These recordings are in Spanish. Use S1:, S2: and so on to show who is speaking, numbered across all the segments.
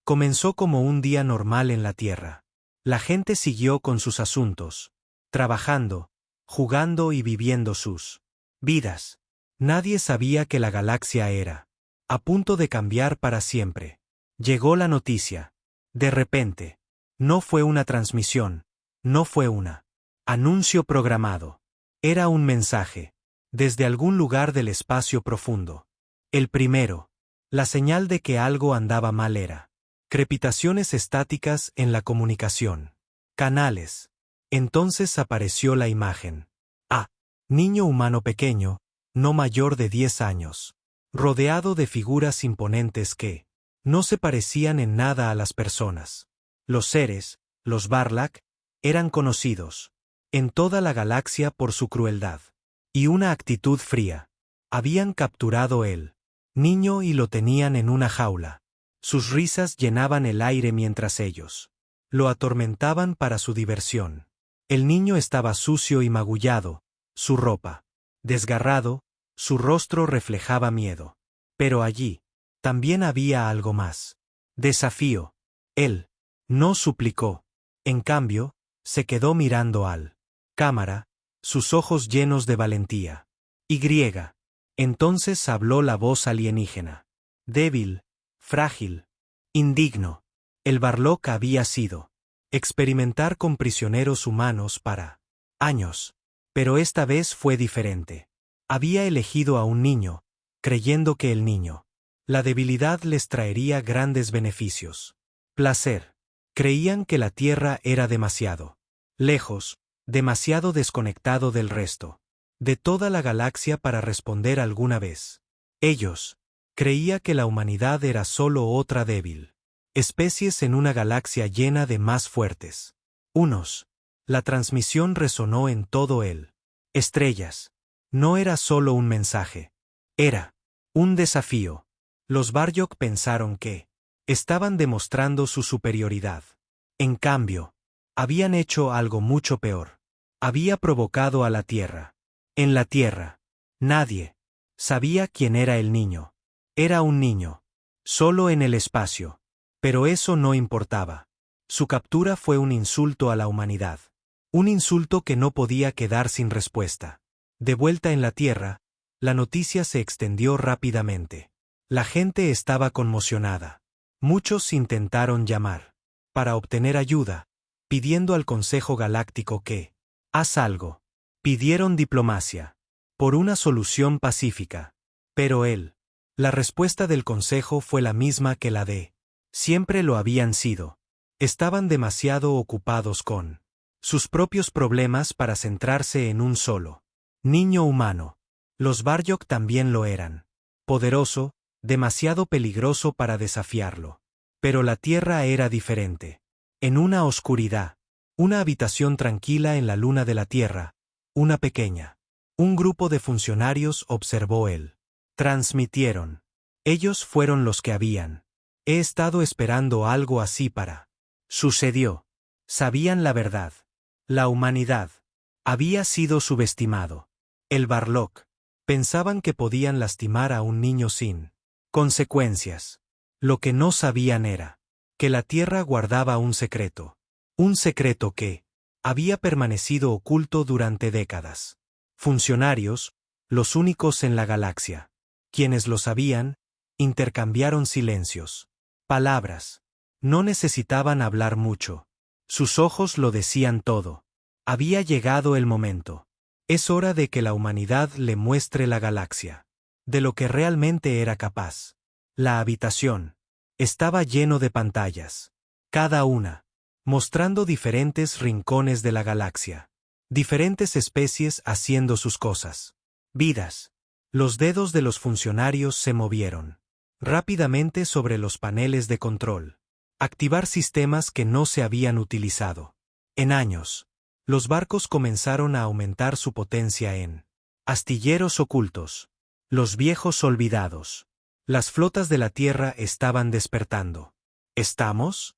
S1: Comenzó como un día normal en la Tierra. La gente siguió con sus asuntos, trabajando, jugando y viviendo sus vidas. Nadie sabía que la galaxia era a punto de cambiar para siempre. Llegó la noticia. De repente. No fue una transmisión. No fue una anuncio programado. Era un mensaje. Desde algún lugar del espacio profundo. El primero. La señal de que algo andaba mal era. Crepitaciones estáticas en la comunicación. Canales. Entonces apareció la imagen. Niño humano pequeño, no mayor de 10 años. Rodeado de figuras imponentes que no se parecían en nada a las personas. Los seres, los Barlac, eran conocidos en toda la galaxia por su crueldad y una actitud fría. Habían capturado el niño y lo tenían en una jaula. Sus risas llenaban el aire mientras ellos lo atormentaban para su diversión. El niño estaba sucio y magullado, su ropa desgarrado, su rostro reflejaba miedo. Pero allí también había algo más. Desafío. Él no suplicó. En cambio, se quedó mirando al cámara, sus ojos llenos de valentía. Y. Entonces habló la voz alienígena. Débil, frágil, indigno. El Barlock había sido experimentar con prisioneros humanos para años. Pero esta vez fue diferente. Había elegido a un niño, creyendo que el niño. La debilidad les traería grandes beneficios. Placer. Creían que la Tierra era demasiado lejos, demasiado desconectado del resto de toda la galaxia para responder alguna vez. Ellos. Creía que la humanidad era solo otra débil especies en una galaxia llena de más fuertes. Unos. La transmisión resonó en todo él. Estrellas. No era solo un mensaje. Era un desafío. Los Baryok pensaron que estaban demostrando su superioridad. En cambio, habían hecho algo mucho peor. Había provocado a la Tierra. En la Tierra, nadie sabía quién era el niño. Era un niño. Solo en el espacio. Pero eso no importaba. Su captura fue un insulto a la humanidad. Un insulto que no podía quedar sin respuesta. De vuelta en la Tierra, la noticia se extendió rápidamente. La gente estaba conmocionada. Muchos intentaron llamar para obtener ayuda, pidiendo al Consejo Galáctico que haz algo. Pidieron diplomacia por una solución pacífica. Pero la respuesta del Consejo fue la misma que la de siempre lo habían sido. Estaban demasiado ocupados con sus propios problemas para centrarse en un solo niño humano. Los Baryok también lo eran. Poderoso, demasiado peligroso para desafiarlo. Pero la Tierra era diferente. En una oscuridad. Una habitación tranquila en la luna de la Tierra. Una pequeña. Un grupo de funcionarios observó él. Transmitieron. Ellos fueron los que habían. He estado esperando algo así para. Sucedió. Sabían la verdad. La humanidad había sido subestimado. El Barlock. Pensaban que podían lastimar a un niño sin consecuencias. Lo que no sabían era que la Tierra guardaba un secreto. Un secreto que había permanecido oculto durante décadas. Funcionarios, los únicos en la galaxia. Quienes lo sabían, intercambiaron silencios. Palabras. No necesitaban hablar mucho. Sus ojos lo decían todo. Había llegado el momento. Es hora de que la humanidad le muestre la galaxia. De lo que realmente era capaz. La habitación estaba lleno de pantallas. Cada una mostrando diferentes rincones de la galaxia. Diferentes especies haciendo sus cosas. Vidas. Los dedos de los funcionarios se movieron rápidamente sobre los paneles de control. Activar sistemas que no se habían utilizado en años. Los barcos comenzaron a aumentar su potencia en astilleros ocultos. Los viejos olvidados. Las flotas de la Tierra estaban despertando. ¿Estamos?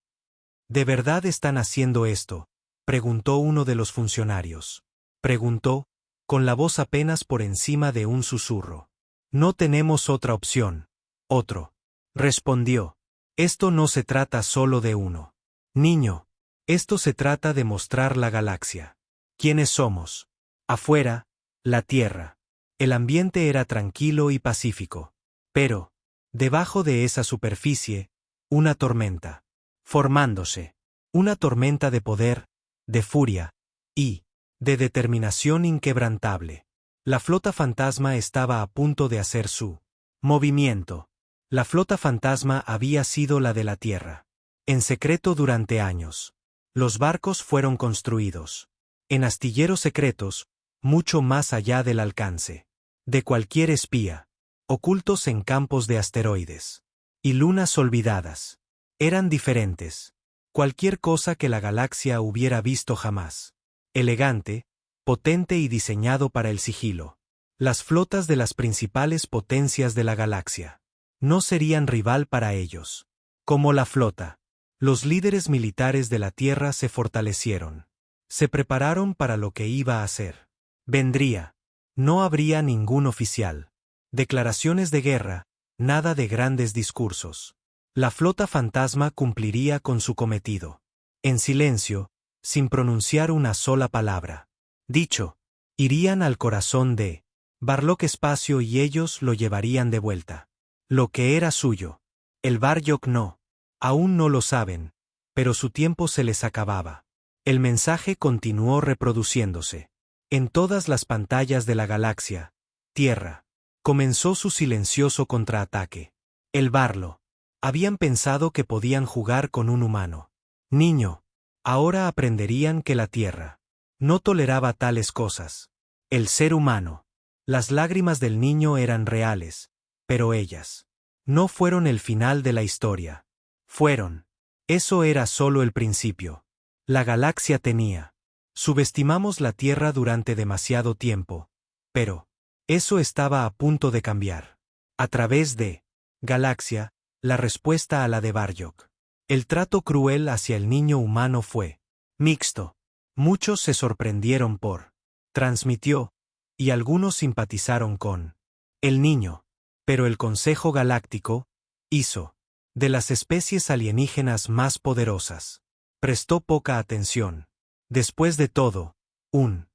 S1: ¿De verdad están haciendo esto?, preguntó uno de los funcionarios. Preguntó, con la voz apenas por encima de un susurro. No tenemos otra opción. Otro respondió. Esto no se trata solo de uno. Niño. Esto se trata de mostrar la galaxia. ¿Quiénes somos? Afuera, la Tierra. El ambiente era tranquilo y pacífico. Pero, debajo de esa superficie, una tormenta. Formándose. Una tormenta de poder, de furia y de determinación inquebrantable. La flota fantasma estaba a punto de hacer su movimiento. La flota fantasma había sido la de la Tierra. En secreto durante años. Los barcos fueron construidos. En astilleros secretos, mucho más allá del alcance de cualquier espía. Ocultos en campos de asteroides. Y lunas olvidadas. Eran diferentes. Cualquier cosa que la galaxia hubiera visto jamás. Elegante, potente y diseñado para el sigilo. Las flotas de las principales potencias de la galaxia no serían rival para ellos. Como la flota, los líderes militares de la Tierra se fortalecieron. Se prepararon para lo que iba a ser. Vendría. No habría ningún oficial. Declaraciones de guerra, nada de grandes discursos. La flota fantasma cumpliría con su cometido. En silencio, sin pronunciar una sola palabra. Dicho, irían al corazón de Barlock Espacio y ellos lo llevarían de vuelta. Lo que era suyo. El Barlock no. Aún no lo saben, pero su tiempo se les acababa. El mensaje continuó reproduciéndose. En todas las pantallas de la galaxia, Tierra. Comenzó su silencioso contraataque. El Barlock. Habían pensado que podían jugar con un humano. Niño. Ahora aprenderían que la Tierra no toleraba tales cosas. El ser humano. Las lágrimas del niño eran reales, pero ellas no fueron el final de la historia. Fueron. Eso era solo el principio. La galaxia tenía. Subestimamos la Tierra durante demasiado tiempo. Pero eso estaba a punto de cambiar. A través de Galaxia, la respuesta a la de Barlock. El trato cruel hacia el niño humano fue mixto. Muchos se sorprendieron por transmitió, y algunos simpatizaron con el niño. Pero el Consejo Galáctico hizo de las especies alienígenas más poderosas. Prestó poca atención. Después de todo, un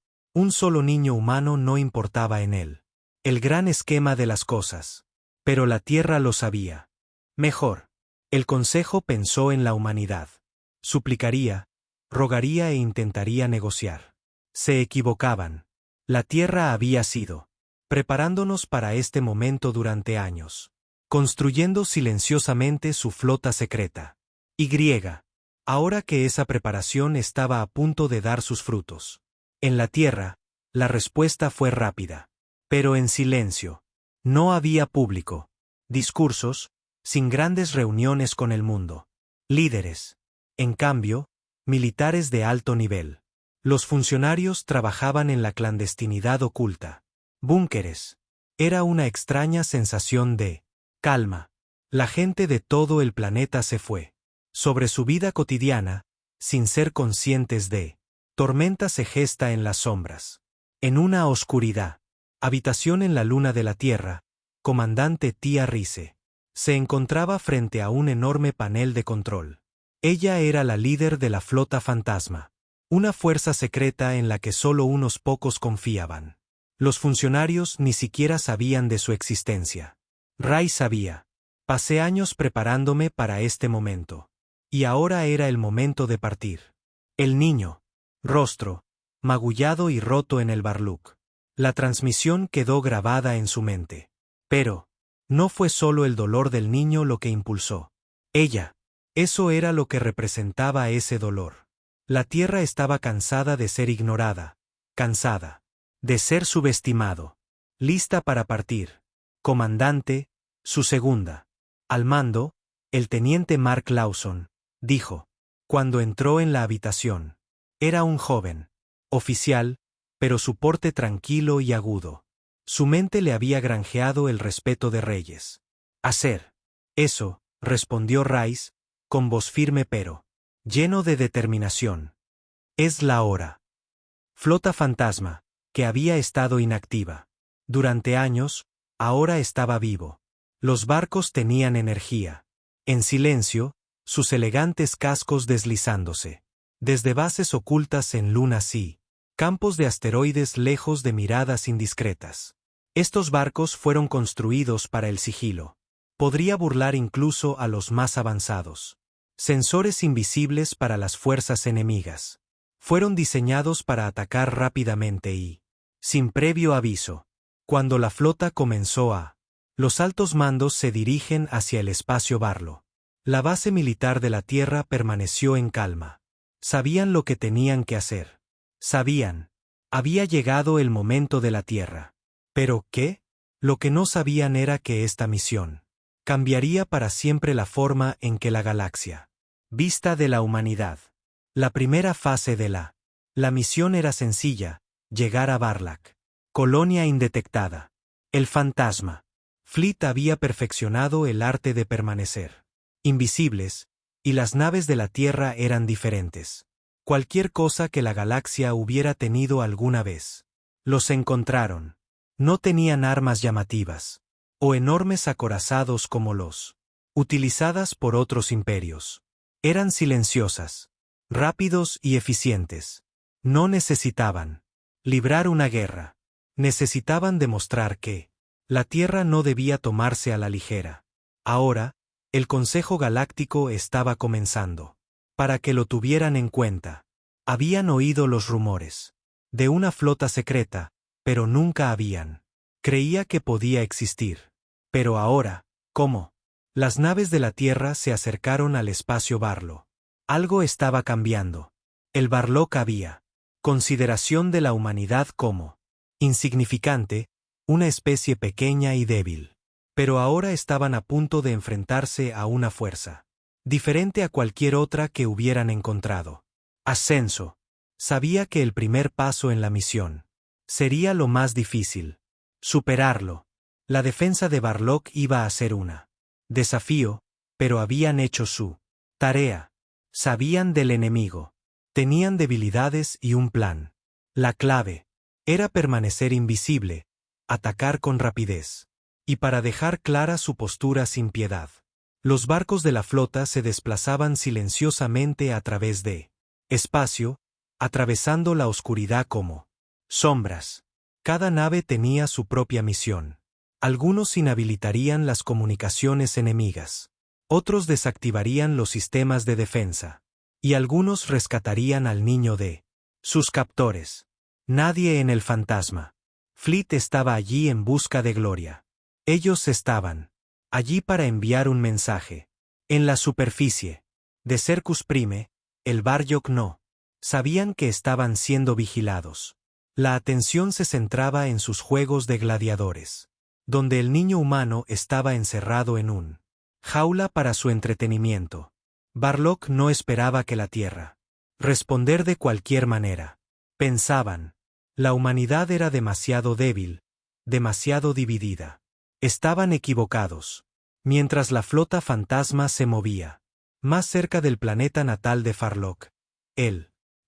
S1: solo niño humano no importaba en él. El gran esquema de las cosas. Pero la Tierra lo sabía. Mejor. El Consejo pensó en la humanidad. Suplicaría, rogaría e intentaría negociar. Se equivocaban. La Tierra había sido preparándonos para este momento durante años. Construyendo silenciosamente su flota secreta. Y griega. Ahora que esa preparación estaba a punto de dar sus frutos. En la Tierra, la respuesta fue rápida. Pero en silencio. No había público. Discursos, sin grandes reuniones con el mundo. Líderes. En cambio, militares de alto nivel. Los funcionarios trabajaban en la clandestinidad oculta. Búnkeres. Era una extraña sensación de calma. La gente de todo el planeta se fue. Sobre su vida cotidiana, sin ser conscientes de tormenta se gesta en las sombras. En una oscuridad. Habitación en la luna de la Tierra. Comandante Tia Rice. Se encontraba frente a un enorme panel de control. Ella era la líder de la flota fantasma. Una fuerza secreta en la que solo unos pocos confiaban. Los funcionarios ni siquiera sabían de su existencia. Ray sabía. Pasé años preparándome para este momento. Y ahora era el momento de partir. El niño. Rostro. Magullado y roto en el Barlock. La transmisión quedó grabada en su mente. Pero no fue solo el dolor del niño lo que impulsó. Ella. Eso era lo que representaba ese dolor. La Tierra estaba cansada de ser ignorada. Cansada de ser subestimado. Lista para partir. Comandante, su segunda. Al mando, el teniente Mark Lawson, dijo. Cuando entró en la habitación. Era un joven. Oficial, pero su porte tranquilo y agudo. Su mente le había granjeado el respeto de reyes. Hacer. Eso, respondió Rice, con voz firme pero lleno de determinación. Es la hora. Flota fantasma, que había estado inactiva. Durante años, ahora estaba vivo. Los barcos tenían energía. En silencio, sus elegantes cascos deslizándose. Desde bases ocultas en Luna Sea. Campos de asteroides lejos de miradas indiscretas. Estos barcos fueron construidos para el sigilo. Podría burlar incluso a los más avanzados. Sensores invisibles para las fuerzas enemigas. Fueron diseñados para atacar rápidamente y, sin previo aviso, cuando la flota comenzó a... Los altos mandos se dirigen hacia el espacio Barlow. La base militar de la Tierra permaneció en calma. Sabían lo que tenían que hacer. Sabían. Había llegado el momento de la Tierra. ¿Pero qué? Lo que no sabían era que esta misión cambiaría para siempre la forma en que la galaxia vista de la humanidad. La primera fase de la misión era sencilla, llegar a Barlac. Colonia indetectada. El fantasma. Fleet había perfeccionado el arte de permanecer invisibles, y las naves de la Tierra eran diferentes. Cualquier cosa que la galaxia hubiera tenido alguna vez. Los encontraron. No tenían armas llamativas, o enormes acorazados como los utilizadas por otros imperios. Eran silenciosas, rápidos y eficientes. No necesitaban librar una guerra. Necesitaban demostrar que la Tierra no debía tomarse a la ligera. Ahora, el Consejo Galáctico estaba comenzando. Para que lo tuvieran en cuenta. Habían oído los rumores de una flota secreta, pero nunca habían. Creía que podía existir. Pero ahora, ¿cómo? Las naves de la Tierra se acercaron al espacio Barlow. Algo estaba cambiando. El Barlock había consideración de la humanidad como insignificante, una especie pequeña y débil. Pero ahora estaban a punto de enfrentarse a una fuerza diferente a cualquier otra que hubieran encontrado. Ascenso. Sabía que el primer paso en la misión sería lo más difícil. Superarlo. La defensa de Barlock iba a ser una desafío, pero habían hecho su tarea. Sabían del enemigo. Tenían debilidades y un plan. La clave era permanecer invisible, atacar con rapidez, y para dejar clara su postura sin piedad. Los barcos de la flota se desplazaban silenciosamente a través de espacio, atravesando la oscuridad como sombras. Cada nave tenía su propia misión. Algunos inhabilitarían las comunicaciones enemigas. Otros desactivarían los sistemas de defensa. Y algunos rescatarían al niño de sus captores. Nadie en el fantasma. Fleet estaba allí en busca de gloria. Ellos estaban allí para enviar un mensaje. En la superficie de Cercus Prime, el Barlock no. Sabían que estaban siendo vigilados. La atención se centraba en sus juegos de gladiadores, donde el niño humano estaba encerrado en un jaula para su entretenimiento. Barlock no esperaba que la Tierra responder de cualquier manera. Pensaban, la humanidad era demasiado débil, demasiado dividida. Estaban equivocados. Mientras la flota fantasma se movía más cerca del planeta natal de Farlock,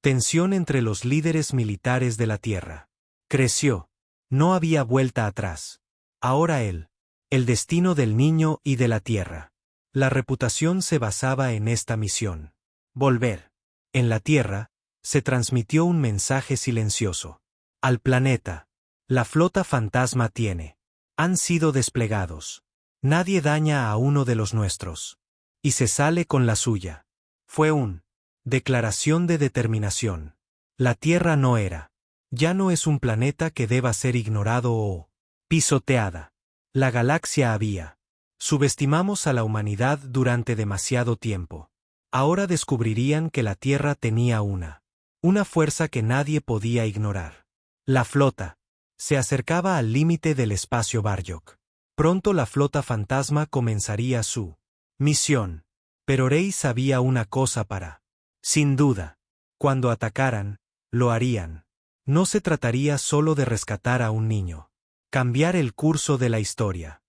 S1: tensión entre los líderes militares de la Tierra creció. No había vuelta atrás. Ahora el destino del niño y de la Tierra. La reputación se basaba en esta misión. Volver. En la Tierra, se transmitió un mensaje silencioso. Al planeta. La flota fantasma tiene. Han sido desplegados. Nadie daña a uno de los nuestros. Y se sale con la suya. Fue un declaración de determinación. La Tierra no era. Ya no es un planeta que deba ser ignorado o pisoteada. La galaxia había. Subestimamos a la humanidad durante demasiado tiempo. Ahora descubrirían que la Tierra tenía una fuerza que nadie podía ignorar. La flota se acercaba al límite del espacio Barlock. Pronto la flota fantasma comenzaría su misión. Pero Rey sabía una cosa sin duda, cuando atacaran, lo harían. No se trataría solo de rescatar a un niño. Cambiar el curso de la historia.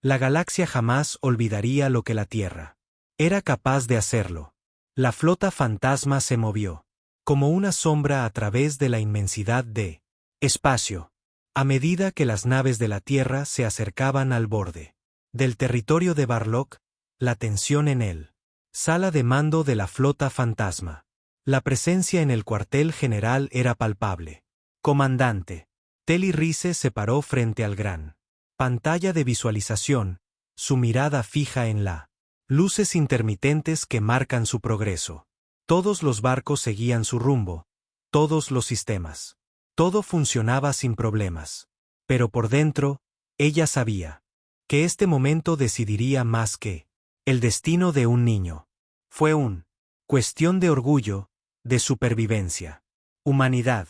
S1: La galaxia jamás olvidaría lo que la Tierra era capaz de hacerlo. La flota fantasma se movió, como una sombra a través de la inmensidad de espacio. A medida que las naves de la Tierra se acercaban al borde del territorio de Barlock, la tensión en él. Sala de mando de la flota fantasma. La presencia en el cuartel general era palpable. Comandante. Telly Rise se paró frente al gran pantalla de visualización, su mirada fija en la luces intermitentes que marcan su progreso. Todos los barcos seguían su rumbo, todos los sistemas. Todo funcionaba sin problemas. Pero por dentro, ella sabía que este momento decidiría más que el destino de un niño. Fue una cuestión de orgullo, de supervivencia. Humanidad.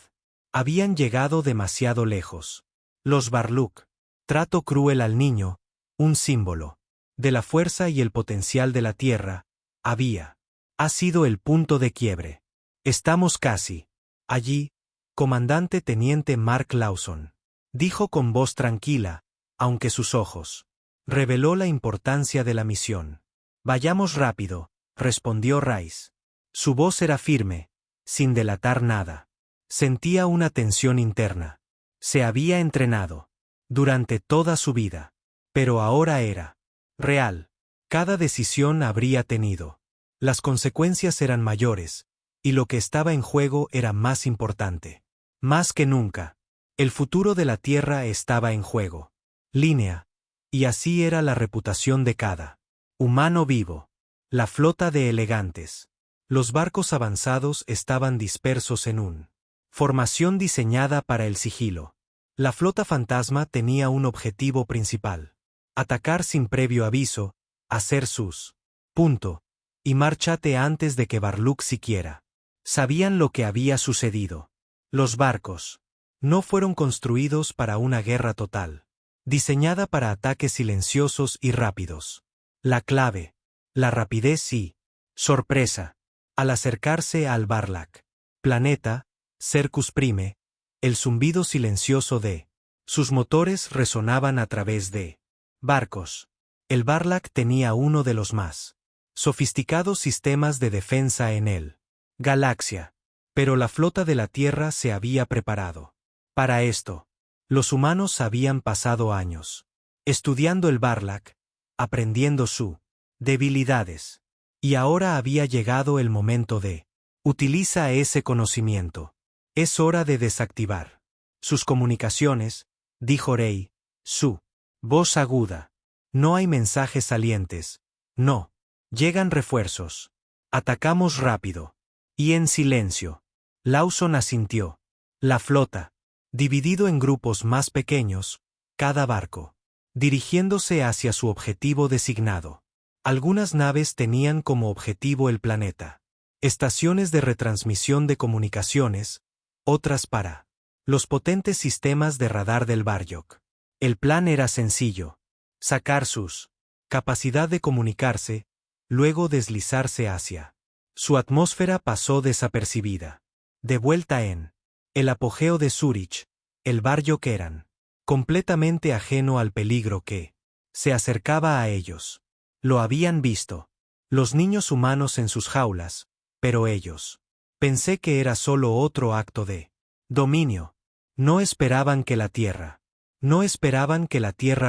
S1: Habían llegado demasiado lejos. Los Barluk. Trato cruel al niño, un símbolo de la fuerza y el potencial de la Tierra, ha sido el punto de quiebre. Estamos casi allí, comandante teniente Mark Lawson, dijo con voz tranquila, aunque sus ojos reveló la importancia de la misión. Vayamos rápido, respondió Rice. Su voz era firme, sin delatar nada. Sentía una tensión interna. Se había entrenado durante toda su vida, pero ahora era real. Cada decisión habría tenido. Las consecuencias eran mayores, y lo que estaba en juego era más importante. Más que nunca, el futuro de la Tierra estaba en juego. Línea. Y así era la reputación de cada humano vivo. La flota de elegantes. Los barcos avanzados estaban dispersos en una formación diseñada para el sigilo. La flota fantasma tenía un objetivo principal: atacar sin previo aviso, hacer sus punto, y márchate antes de que Barluk siquiera sabían lo que había sucedido. Los barcos no fueron construidos para una guerra total, diseñada para ataques silenciosos y rápidos. La clave, la rapidez y sorpresa. Al acercarse al Barlak planeta, Cercus Prime, el zumbido silencioso de sus motores resonaban a través de barcos. El Barlak tenía uno de los más sofisticados sistemas de defensa en el galaxia, pero la flota de la Tierra se había preparado para esto. Los humanos habían pasado años estudiando el Barlak, aprendiendo sus debilidades, y ahora había llegado el momento de utiliza ese conocimiento. Es hora de desactivar sus comunicaciones, dijo Rey, su voz aguda. No hay mensajes salientes. No. Llegan refuerzos. Atacamos rápido. Y en silencio. Lawson asintió. La flota, dividido en grupos más pequeños, cada barco, dirigiéndose hacia su objetivo designado. Algunas naves tenían como objetivo el planeta. Estaciones de retransmisión de comunicaciones, otras para los potentes sistemas de radar del Barlok. El plan era sencillo: sacar sus capacidad de comunicarse, luego deslizarse hacia su atmósfera. Pasó desapercibida. De vuelta en el apogeo de Zurich, el Barlok eran completamente ajeno al peligro que se acercaba a ellos. Lo habían visto los niños humanos en sus jaulas, pero ellos pensé que era solo otro acto de dominio. No esperaban que la Tierra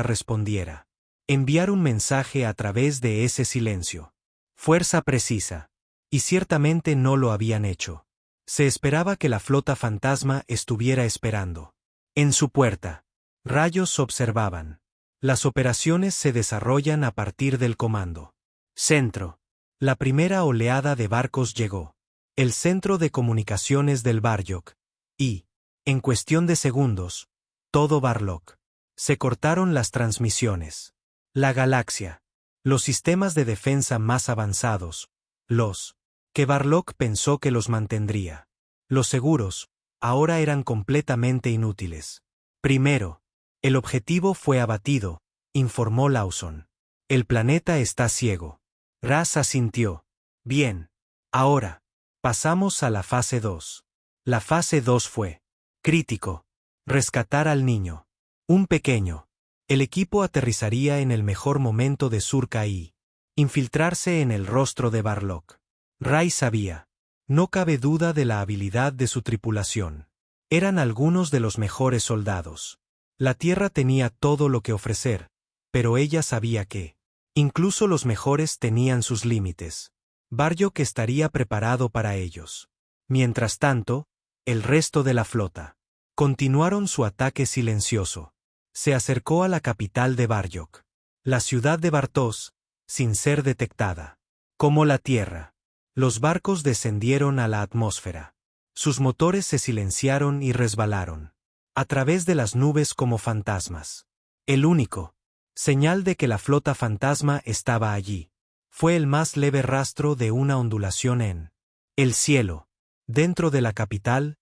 S1: respondiera. Enviar un mensaje a través de ese silencio. Fuerza precisa. Y ciertamente no lo habían hecho. Se esperaba que la flota fantasma estuviera esperando en su puerta. Rayos observaban. Las operaciones se desarrollan a partir del comando centro. La primera oleada de barcos llegó. El centro de comunicaciones del Barlok. Y, en cuestión de segundos, todo Barlok. Se cortaron las transmisiones. La galaxia. Los sistemas de defensa más avanzados. Los que Barlok pensó que los mantendría. Los seguros, ahora eran completamente inútiles. Primero, el objetivo fue abatido, informó Lawson. El planeta está ciego. Raz asintió. Bien. Ahora, pasamos a la fase 2. La fase 2 fue crítico. Rescatar al niño. Un pequeño. El equipo aterrizaría en el mejor momento de Surka y infiltrarse en el rostro de Barlok. Ray sabía. No cabe duda de la habilidad de su tripulación. Eran algunos de los mejores soldados. La Tierra tenía todo lo que ofrecer, pero ella sabía que Incluso los mejores tenían sus límites. Barjok estaría preparado para ellos. Mientras tanto, el resto de la flota continuaron su ataque silencioso. Se acercó a la capital de Barjok, la ciudad de Bartos, sin ser detectada. Como la tierra, los barcos descendieron a la atmósfera. Sus motores se silenciaron y resbalaron a través de las nubes como fantasmas. El único señal de que la flota fantasma estaba allí fue el más leve rastro de una ondulación en el cielo. Dentro de la capital,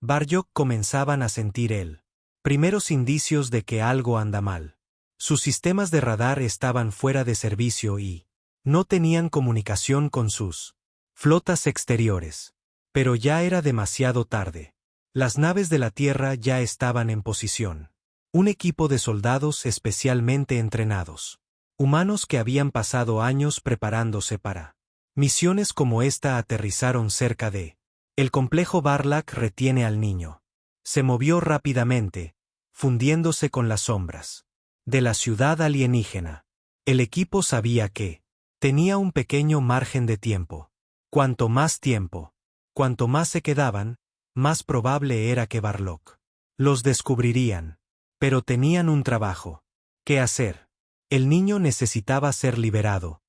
S1: Barjok comenzaban a sentir primeros indicios de que algo anda mal. Sus sistemas de radar estaban fuera de servicio y no tenían comunicación con sus flotas exteriores. Pero ya era demasiado tarde. Las naves de la Tierra ya estaban en posición. Un equipo de soldados especialmente entrenados. Humanos que habían pasado años preparándose para misiones como esta aterrizaron cerca de el complejo Barlac. Retiene al niño. Se movió rápidamente, fundiéndose con las sombras de la ciudad alienígena. El equipo sabía que tenía un pequeño margen de tiempo. Cuanto más se quedaban, más probable era que Barlock los descubrirían. Pero tenían un trabajo que hacer. El niño necesitaba ser liberado.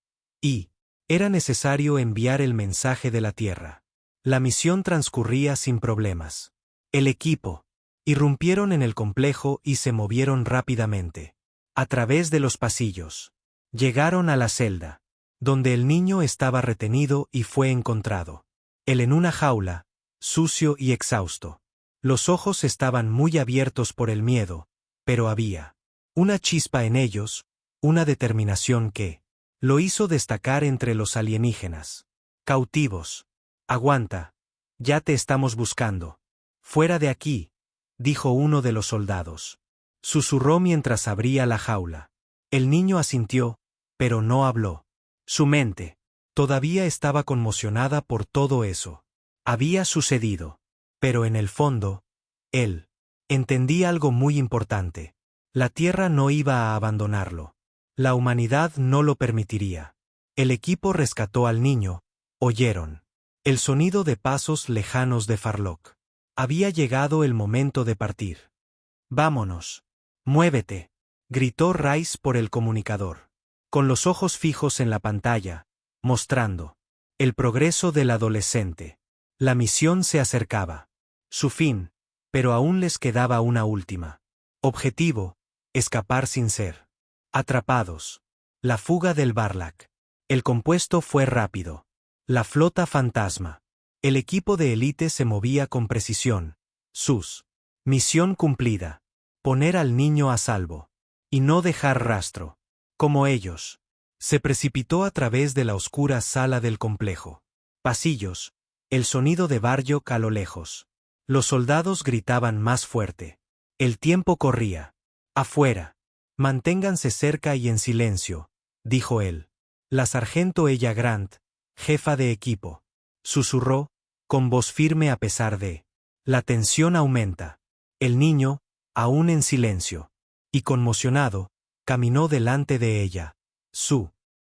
S1: Y era necesario enviar el mensaje de la Tierra. La misión transcurría sin problemas. El equipo irrumpieron en el complejo y se movieron rápidamente. A través de los pasillos. Llegaron a la celda, donde el niño estaba retenido y fue encontrado. Él en una jaula, sucio y exhausto. Los ojos estaban muy abiertos por el miedo, pero había una chispa en ellos, una determinación que lo hizo destacar entre los alienígenas. Cautivos. Aguanta. Ya te estamos buscando. Fuera de aquí, dijo uno de los soldados. Susurró mientras abría la jaula. El niño asintió, pero no habló. Su mente todavía estaba conmocionada por todo eso. Había sucedido. Pero en el fondo, él entendía algo muy importante. La Tierra no iba a abandonarlo. La humanidad no lo permitiría. El equipo rescató al niño. Oyeron el sonido de pasos lejanos de Farlock. Había llegado el momento de partir. Vámonos. Muévete, gritó Rice por el comunicador, con los ojos fijos en la pantalla, mostrando el progreso del adolescente. La misión se acercaba. Su fin, pero aún les quedaba una última. Objetivo, escapar sin ser atrapados. La fuga del Barlac. El compuesto fue rápido. La flota fantasma. El equipo de élite se movía con precisión. Misión cumplida. Poner al niño a salvo. Y no dejar rastro. Como ellos. Se precipitó a través de la oscura sala del complejo. Pasillos. El sonido de Barjok a lo lejos. Los soldados gritaban más fuerte. El tiempo corría. Afuera. Manténganse cerca y en silencio, dijo él. La sargento Ella Grant, jefa de equipo, susurró, con voz firme a pesar de la tensión aumenta. El niño, aún en silencio y conmocionado, caminó delante de ella.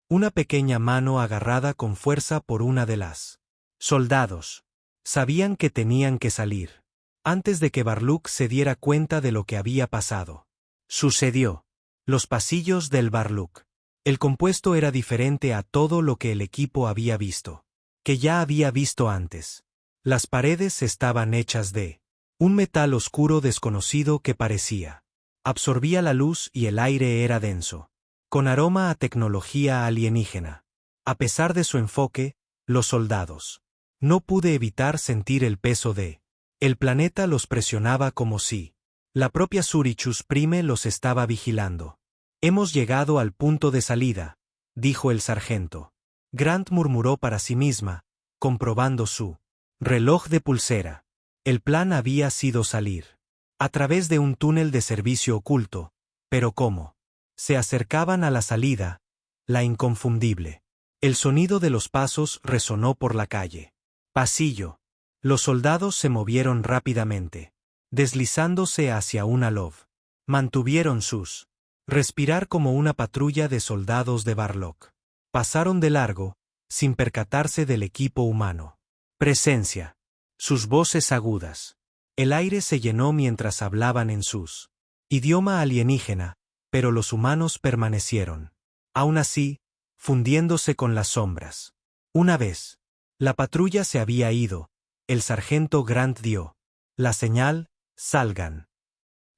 S1: Una pequeña mano agarrada con fuerza por una de las soldados. Sabían que tenían que salir. Antes de que Barlook se diera cuenta de lo que había pasado. Sucedió. Los pasillos del Barlook. El compuesto era diferente a todo lo que el equipo había visto. Que ya había visto antes. Las paredes estaban hechas de un metal oscuro desconocido que parecía. Absorbía la luz y el aire era denso. Con aroma a tecnología alienígena. A pesar de su enfoque, los soldados. No pude evitar sentir el peso de el planeta los presionaba como si la propia Surichus Prime los estaba vigilando. Hemos llegado al punto de salida, dijo el sargento. Grant murmuró para sí misma, comprobando su reloj de pulsera. El plan había sido salir a través de un túnel de servicio oculto, pero ¿cómo? Se acercaban a la salida, la inconfundible. El sonido de los pasos resonó por la calle. Pasillo. Los soldados se movieron rápidamente, deslizándose hacia una love. Mantuvieron sus respirar como una patrulla de soldados de Barlock. Pasaron de largo, sin percatarse del equipo humano. Presencia. Sus voces agudas. El aire se llenó mientras hablaban en sus idioma alienígena, pero los humanos permanecieron. Aún así, fundiéndose con las sombras. Una vez, la patrulla se había ido, el sargento Grant dio la señal, salgan.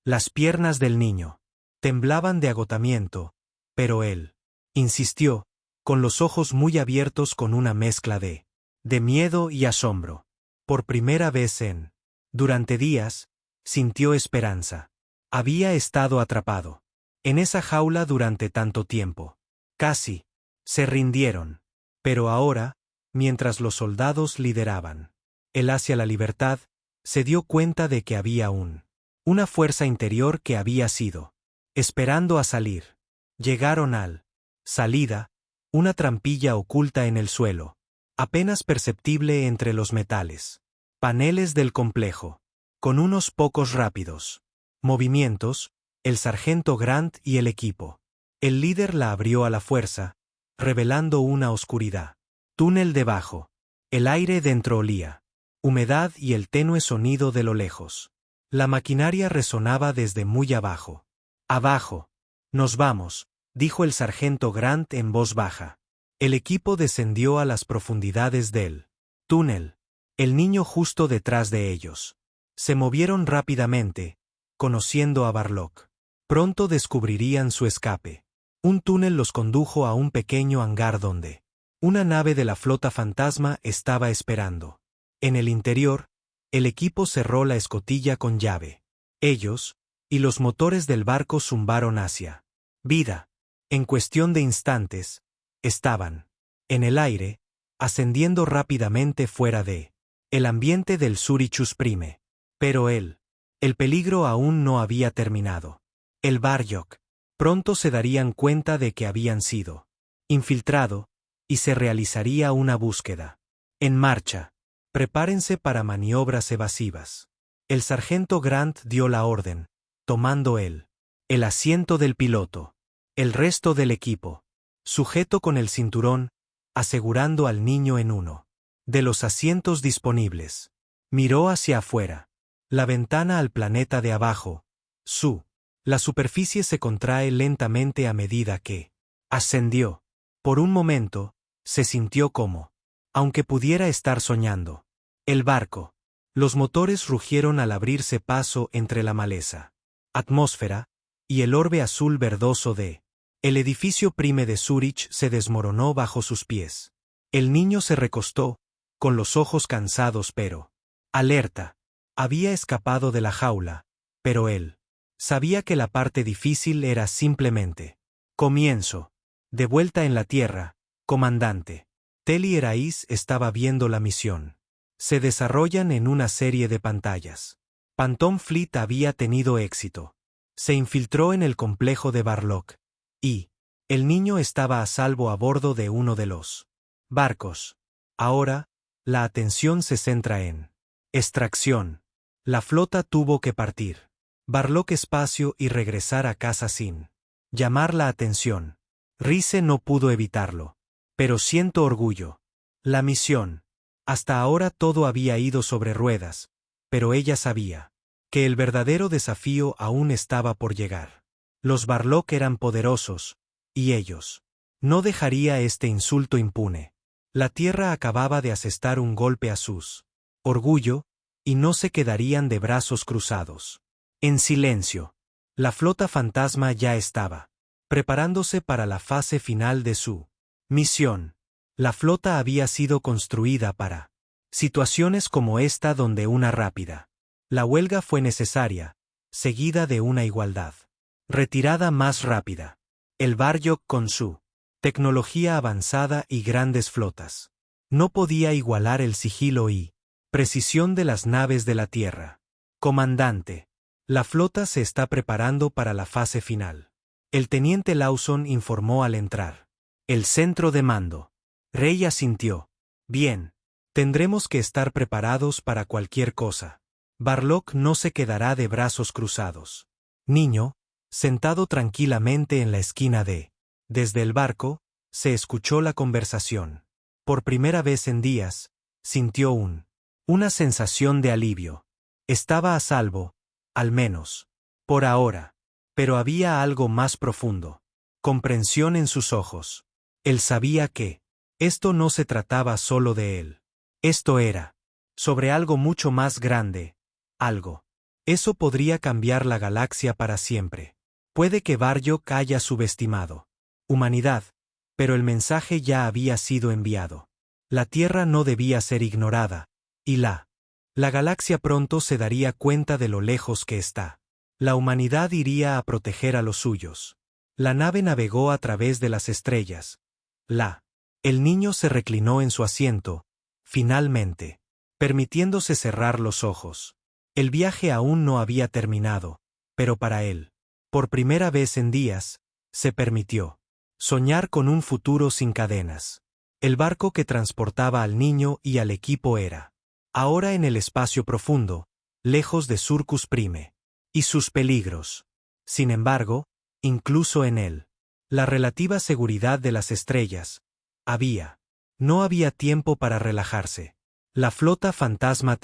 S1: Las piernas del niño temblaban de agotamiento, pero él insistió, con los ojos muy abiertos con una mezcla de miedo y asombro. Por primera vez durante días, sintió esperanza. Había estado atrapado en esa jaula durante tanto tiempo. Casi se rindieron. Pero ahora, mientras los soldados lideraban él hacia la libertad, se dio cuenta de que había una fuerza interior que había sido esperando a salir. Llegaron al salida, una trampilla oculta en el suelo, apenas perceptible entre los metales. Paneles del complejo. Con unos pocos rápidos movimientos, el sargento Grant y el equipo. El líder la abrió a la fuerza, revelando una oscuridad. Túnel debajo. El aire dentro olía humedad y el tenue sonido de lo lejos. La maquinaria resonaba desde muy abajo. Abajo. Nos vamos, dijo el sargento Grant en voz baja. El equipo descendió a las profundidades del túnel. El niño justo detrás de ellos. Se movieron rápidamente, conociendo a Barlock. Pronto descubrirían su escape. Un túnel los condujo a un pequeño hangar donde una nave de la flota fantasma estaba esperando. En el interior, el equipo cerró la escotilla con llave. Ellos y los motores del barco zumbaron hacia vida. En cuestión de instantes, estaban en el aire, ascendiendo rápidamente fuera de el ambiente del Surichus Prime. Pero el peligro aún no había terminado. El Barlock. Pronto se darían cuenta de que habían sido infiltrado, y se realizaría una búsqueda. En marcha. Prepárense para maniobras evasivas. El sargento Grant dio la orden, tomando el asiento del piloto. El resto del equipo, sujeto con el cinturón, asegurando al niño en uno de los asientos disponibles. Miró hacia afuera. La ventana al planeta de abajo. La superficie se contrae lentamente a medida que ascendió. Por un momento, se sintió como, aunque pudiera estar soñando. El barco. Los motores rugieron al abrirse paso entre la maleza, atmósfera, y el orbe azul verdoso de el edificio Prime de Zurich se desmoronó bajo sus pies. El niño se recostó, con los ojos cansados pero alerta. Había escapado de la jaula, pero él sabía que la parte difícil era simplemente comienzo. De vuelta en la Tierra, comandante. Telly Erais estaba viendo la misión. Se desarrollan en una serie de pantallas. Phantom Fleet había tenido éxito. Se infiltró en el complejo de Barlock. Y el niño estaba a salvo a bordo de uno de los barcos. Ahora, la atención se centra en extracción. La flota tuvo que partir. Barlock espacio y regresar a casa sin llamar la atención. Rice no pudo evitarlo. Pero siento orgullo. La misión. Hasta ahora todo había ido sobre ruedas, pero ella sabía que el verdadero desafío aún estaba por llegar. Los Barlock eran poderosos, y ellos no dejaría este insulto impune. La Tierra acababa de asestar un golpe a sus orgullo, y no se quedarían de brazos cruzados. En silencio. La flota fantasma ya estaba preparándose para la fase final de su misión. La flota había sido construida para situaciones como esta donde una rápida la huelga fue necesaria, seguida de una igualdad retirada más rápida. El Barlock con su tecnología avanzada y grandes flotas no podía igualar el sigilo y precisión de las naves de la Tierra. Comandante, la flota se está preparando para la fase final. El teniente Lawson informó al entrar. El centro de mando. Rey asintió. Bien. Tendremos que estar preparados para cualquier cosa. Barlock no se quedará de brazos cruzados. Niño, sentado tranquilamente en la esquina de. Desde el barco, se escuchó la conversación. Por primera vez en días, sintió una sensación de alivio. Estaba a salvo, al menos. Por ahora. Pero había algo más profundo. Comprensión en sus ojos. Él sabía que esto no se trataba solo de él. Esto era sobre algo mucho más grande. Algo. Eso podría cambiar la galaxia para siempre. Puede que Barjok haya subestimado humanidad, pero el mensaje ya había sido enviado. La Tierra no debía ser ignorada, y la galaxia pronto se daría cuenta de lo lejos que está. La humanidad iría a proteger a los suyos. La nave navegó a través de las estrellas. El niño se reclinó en su asiento, finalmente, permitiéndose cerrar los ojos. El viaje aún no había terminado, pero para él, por primera vez en días, se permitió soñar con un futuro sin cadenas. El barco que transportaba al niño y al equipo era ahora en el espacio profundo, lejos de Surcus Prime y sus peligros. Sin embargo, incluso en él, la relativa seguridad de las estrellas, no había tiempo para relajarse. La flota fantasma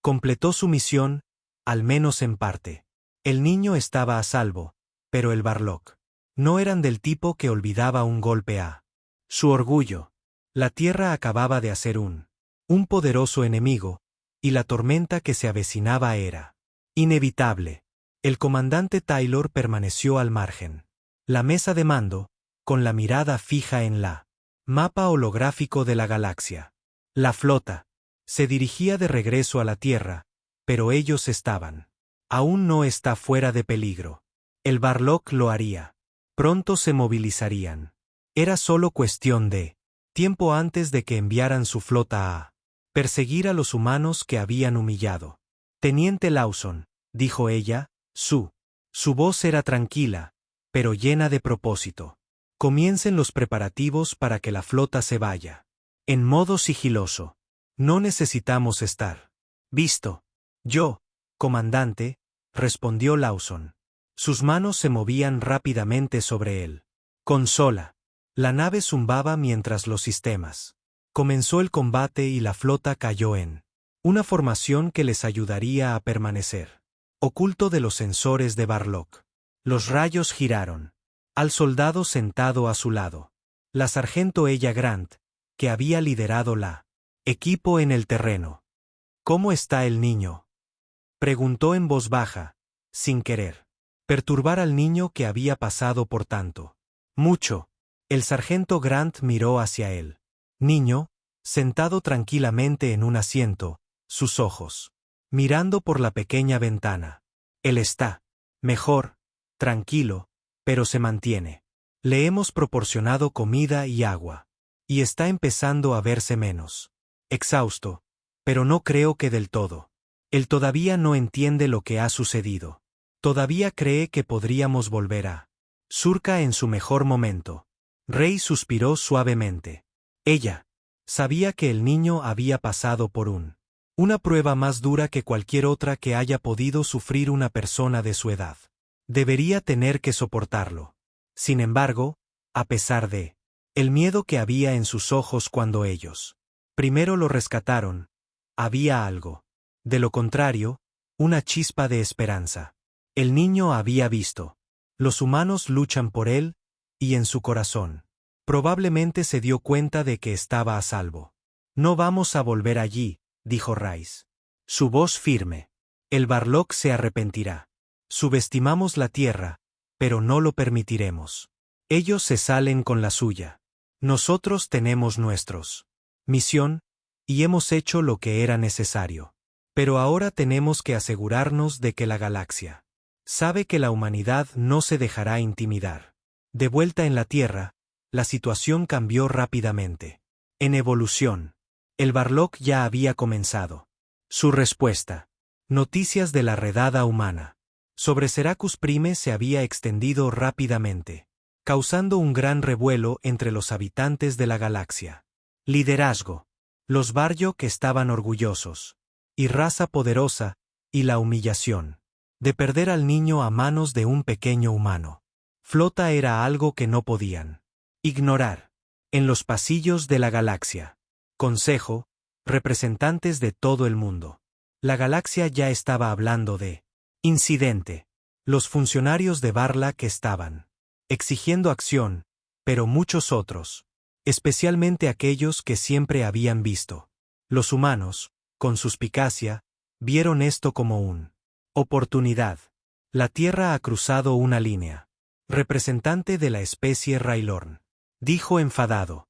S1: completó su misión, al menos en parte. El niño estaba a salvo, pero el Barlock no eran del tipo que olvidaba un golpe a su orgullo. La Tierra acababa de hacer un poderoso enemigo, y la tormenta que se avecinaba era inevitable. El comandante Taylor permaneció al margen. La mesa de mando, con la mirada fija en la mapa holográfico de la galaxia. La flota se dirigía de regreso a la Tierra, pero ellos estaban. Aún no está fuera de peligro. El Barlock lo haría. Pronto se movilizarían. Era solo cuestión de tiempo antes de que enviaran su flota a perseguir a los humanos que habían humillado. Teniente Lawson, dijo ella, su voz era tranquila, pero llena de propósito. Comiencen los preparativos para que la flota se vaya. En modo sigiloso. No necesitamos estar visto. Yo, comandante, respondió Lawson. Sus manos se movían rápidamente sobre él. Consola. La nave zumbaba mientras los sistemas. Comenzó el combate y la flota cayó en una formación que les ayudaría a permanecer oculto de los sensores de Barlock. Los rayos giraron. Al soldado sentado a su lado. La sargento Ella Grant, que había liderado la equipo en el terreno. ¿Cómo está el niño?, preguntó en voz baja, sin querer perturbar al niño que había pasado por tanto. Mucho. El sargento Grant miró hacia él. Niño, sentado tranquilamente en un asiento, sus ojos mirando por la pequeña ventana. Él está mejor, tranquilo, pero se mantiene. Le hemos proporcionado comida y agua. Y está empezando a verse menos exhausto, pero no creo que del todo. Él todavía no entiende lo que ha sucedido. Todavía cree que podríamos volver a Surca en su mejor momento. Rey suspiró suavemente. Ella sabía que el niño había pasado por una prueba más dura que cualquier otra que haya podido sufrir una persona de su edad. Debería tener que soportarlo. Sin embargo, a pesar de el miedo que había en sus ojos cuando ellos primero lo rescataron, había algo. De lo contrario, una chispa de esperanza. El niño había visto. Los humanos luchan por él, y en su corazón. Probablemente se dio cuenta de que estaba a salvo. No vamos a volver allí, dijo Rice. Su voz firme. El Barlock se arrepentirá. Subestimamos la Tierra, pero no lo permitiremos. Ellos se salen con la suya. Nosotros tenemos nuestros misión, y hemos hecho lo que era necesario. Pero ahora tenemos que asegurarnos de que la galaxia sabe que la humanidad no se dejará intimidar. De vuelta en la Tierra, la situación cambió rápidamente. En evolución, el Barlock ya había comenzado. Su respuesta. Noticias de la redada humana. Sobre Seracus Prime se había extendido rápidamente, causando un gran revuelo entre los habitantes de la galaxia. Liderazgo. Los Barjok estaban orgullosos. Y raza poderosa, y la humillación. de perder al niño a manos de un pequeño humano. Flota era algo que no podían ignorar. En los pasillos de la galaxia. Consejo, representantes de todo el mundo. La galaxia ya estaba hablando de incidente. Los funcionarios de Barlac estaban exigiendo acción, pero muchos otros, especialmente aquellos que siempre habían visto. Los humanos, con suspicacia, vieron esto como una oportunidad. La Tierra ha cruzado una línea. Representante de la especie Railorn. Dijo enfadado.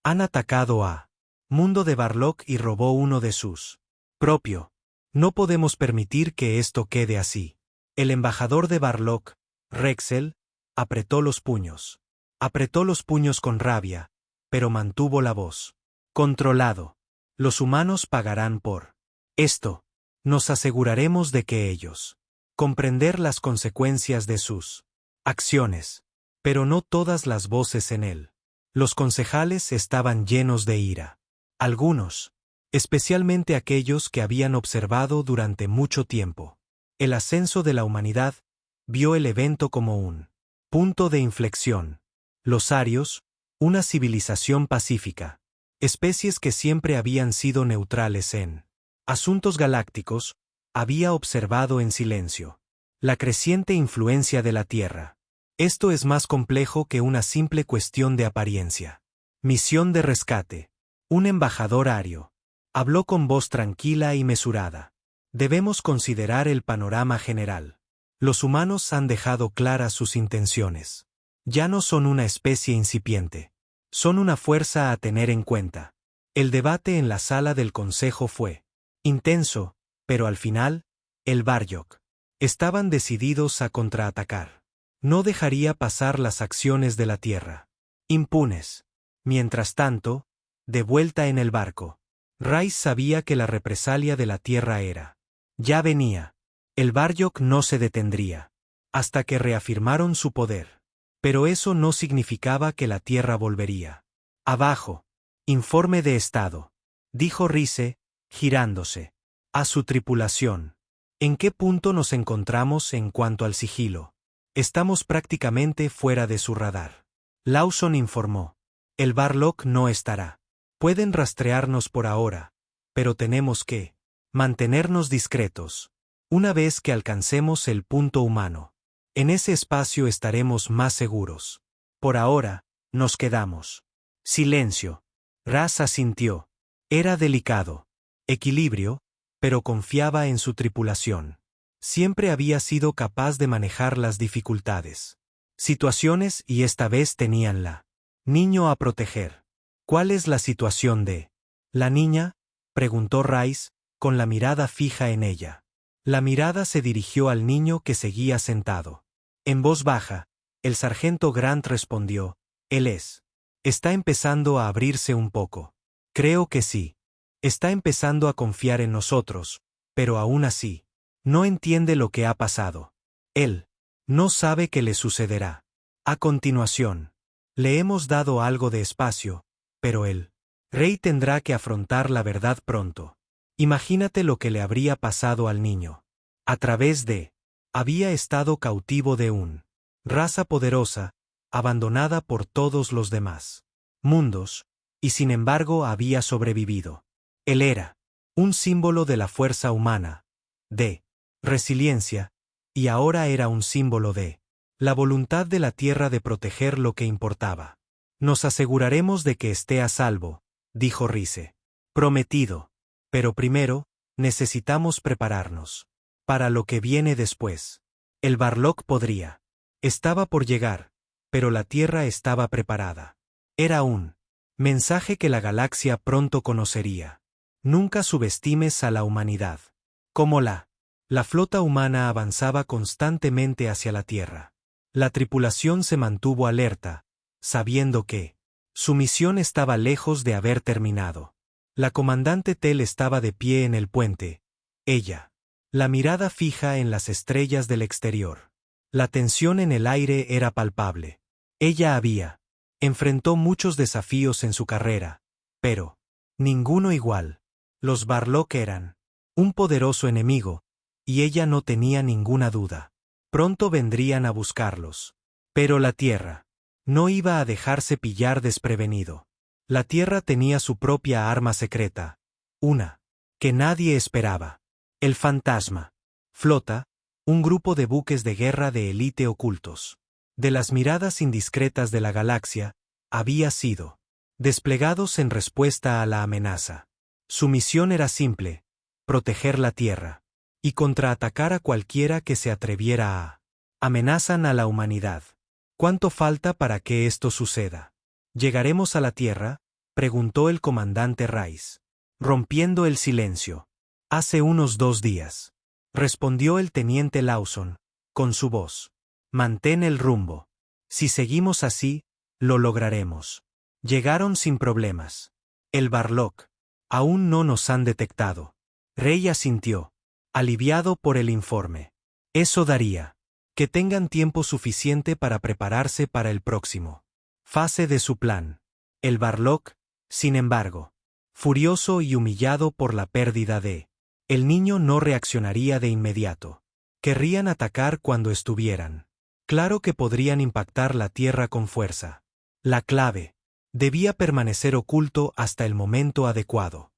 S1: Han atacado a Mundo de Barlock y robó uno de sus propio. No podemos permitir que esto quede así. El embajador de Barlock, Rexel, apretó los puños. Apretó los puños con rabia, pero mantuvo la voz. Controlado. Los humanos pagarán por esto. Nos aseguraremos de que ellos comprender las consecuencias de sus acciones. Pero no todas las voces en él. Los concejales estaban llenos de ira. Algunos, especialmente aquellos que habían observado durante mucho tiempo el ascenso de la humanidad, vio el evento como un punto de inflexión. Los arios, una civilización pacífica, especies que siempre habían sido neutrales en asuntos galácticos, había observado en silencio la creciente influencia de la Tierra. Esto es más complejo que una simple cuestión de apariencia. Misión de rescate. Un embajador ario habló con voz tranquila y mesurada. Debemos considerar el panorama general. Los humanos han dejado claras sus intenciones. Ya no son una especie incipiente. Son una fuerza a tener en cuenta. El debate en la sala del consejo fue intenso, pero al final, el Barlock estaban decididos a contraatacar. No dejaría pasar las acciones de la Tierra impunes. Mientras tanto, de vuelta en el barco, Rice sabía que la represalia de la Tierra era ya venía. El Barlock no se detendría hasta que reafirmaron su poder. Pero eso no significaba que la Tierra volvería abajo. Informe de estado, dijo Rice, girándose a su tripulación. ¿En qué punto nos encontramos en cuanto al sigilo? Estamos prácticamente fuera de su radar. Lawson informó. El Barlock no estará. Pueden rastrearnos por ahora, pero tenemos que mantenernos discretos. Una vez que alcancemos el punto humano, en ese espacio estaremos más seguros. Por ahora, nos quedamos. Silencio. Raz asintió. Era delicado. Equilibrio, pero confiaba en su tripulación. Siempre había sido capaz de manejar las dificultades. Situaciones y esta vez tenían la niño a proteger. ¿Cuál es la situación de la niña? Preguntó Rice, con la mirada fija en ella. La mirada se dirigió al niño que seguía sentado. En voz baja, el sargento Grant respondió, él está empezando a abrirse un poco. Creo que sí. Está empezando a confiar en nosotros, pero aún así, no entiende lo que ha pasado. Él no sabe qué le sucederá. A continuación, le hemos dado algo de espacio, pero el rey tendrá que afrontar la verdad pronto. Imagínate lo que le habría pasado al niño. A través de había estado cautivo de una raza poderosa, abandonada por todos los demás mundos, y sin embargo había sobrevivido. Él era un símbolo de la fuerza humana, de resiliencia, y ahora era un símbolo de la voluntad de la Tierra de proteger lo que importaba. Nos aseguraremos de que esté a salvo, dijo Rice. Prometido. Pero primero, necesitamos prepararnos para lo que viene después. El Barlock podría. Estaba por llegar, pero la Tierra estaba preparada. Era un mensaje que la galaxia pronto conocería. Nunca subestimes a la humanidad. Como la flota humana avanzaba constantemente hacia la Tierra. La tripulación se mantuvo alerta, sabiendo que su misión estaba lejos de haber terminado. La comandante Tell estaba de pie en el puente, ella, la mirada fija en las estrellas del exterior. La tensión en el aire era palpable. Ella enfrentó muchos desafíos en su carrera, pero ninguno igual. Los Barlock eran un poderoso enemigo, y ella no tenía ninguna duda. Pronto vendrían a buscarlos. Pero la Tierra no iba a dejarse pillar desprevenido. La Tierra tenía su propia arma secreta. Una que nadie esperaba. El fantasma. Flota, un grupo de buques de guerra de élite ocultos. De las miradas indiscretas de la galaxia, había sido desplegados en respuesta a la amenaza. Su misión era simple: proteger la Tierra y contraatacar a cualquiera que se atreviera a amenazan a la humanidad. ¿Cuánto falta para que esto suceda? ¿Llegaremos a la Tierra?, preguntó el comandante Rice, rompiendo el silencio. Hace unos 2 días, respondió el teniente Lawson, con su voz. Mantén el rumbo. Si seguimos así, lo lograremos. Llegaron sin problemas. El Barlock. Aún no nos han detectado. Rey asintió, aliviado por el informe. Eso daría que tengan tiempo suficiente para prepararse para el próximo fase de su plan. El Barlock, sin embargo, furioso y humillado por la pérdida de el niño, no reaccionaría de inmediato. Querrían atacar cuando estuvieran claro que podrían impactar la Tierra con fuerza. La clave debía permanecer oculto hasta el momento adecuado.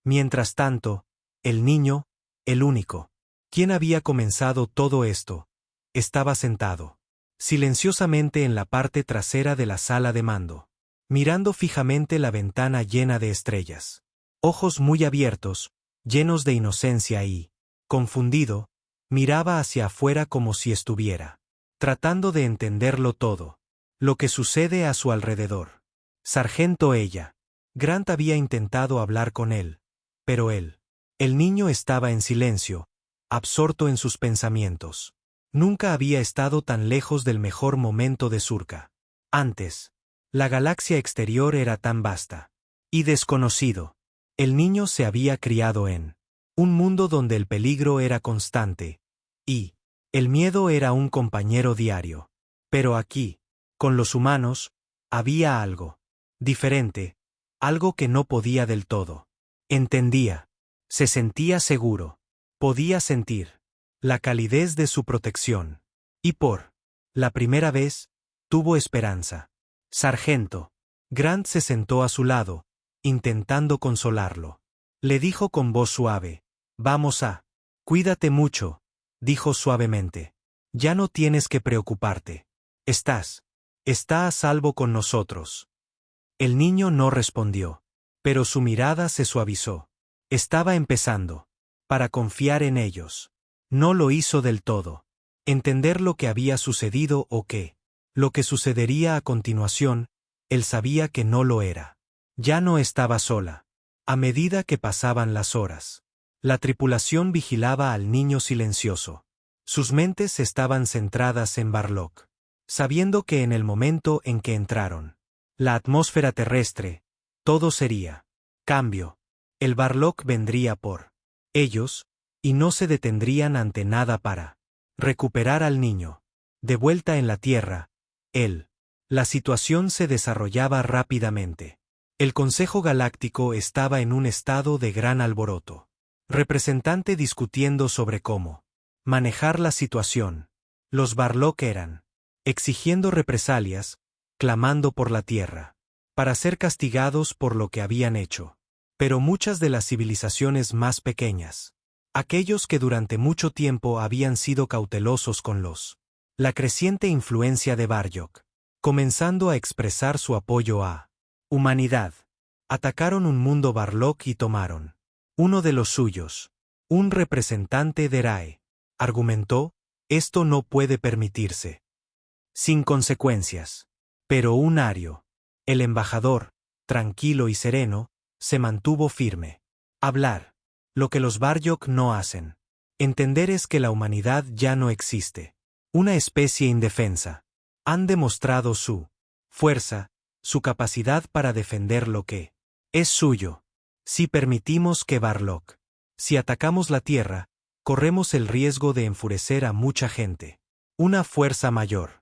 S1: Mientras tanto, el niño, el único, quien había comenzado todo esto, estaba sentado silenciosamente en la parte trasera de la sala de mando, mirando fijamente la ventana llena de estrellas. Ojos muy abiertos, llenos de inocencia y, confundido, miraba hacia afuera como si estuviera tratando de entenderlo todo, lo que sucede a su alrededor. Sargento ella. Grant había intentado hablar con él, pero el niño estaba en silencio, absorto en sus pensamientos. Nunca había estado tan lejos del mejor momento de Surka. Antes, la galaxia exterior era tan vasta y desconocido. El niño se había criado en un mundo donde el peligro era constante y el miedo era un compañero diario. Pero aquí, con los humanos, había algo diferente, algo que no podía del todo. Entendía. Se sentía seguro. Podía sentir la calidez de su protección. Y por la primera vez, tuvo esperanza. Sargento. Grant se sentó a su lado, intentando consolarlo. Le dijo con voz suave: Vamos a. Cuídate mucho, dijo suavemente. Ya no tienes que preocuparte. Está a salvo con nosotros. El niño no respondió, pero su mirada se suavizó. Estaba empezando para confiar en ellos. No lo hizo del todo. Entender lo que había sucedido o qué, lo que sucedería a continuación, él sabía que no lo era. Ya no estaba sola. A medida que pasaban las horas, la tripulación vigilaba al niño silencioso. Sus mentes estaban centradas en Barlock, sabiendo que en el momento en que entraron la atmósfera terrestre, todo sería cambio. El Barlock vendría por ellos, y no se detendrían ante nada para recuperar al niño. De vuelta en la Tierra, la situación se desarrollaba rápidamente. El Consejo Galáctico estaba en un estado de gran alboroto. Representante discutiendo sobre cómo manejar la situación. Los Barlock eran exigiendo represalias, clamando por la Tierra, para ser castigados por lo que habían hecho. Pero muchas de las civilizaciones más pequeñas, aquellos que durante mucho tiempo habían sido cautelosos con la creciente influencia de Barlock, comenzando a expresar su apoyo a humanidad, atacaron un mundo Barlock y tomaron uno de los suyos. Un representante de Rae argumentó: esto no puede permitirse. Sin consecuencias. Pero un ario, el embajador, tranquilo y sereno, se mantuvo firme. Hablar. Lo que los Barlock no hacen. Entender es que la humanidad ya no existe. Una especie indefensa. Han demostrado su fuerza, su capacidad para defender lo que es suyo. Si permitimos que Barlock, si atacamos la Tierra, corremos el riesgo de enfurecer a mucha gente. Una fuerza mayor.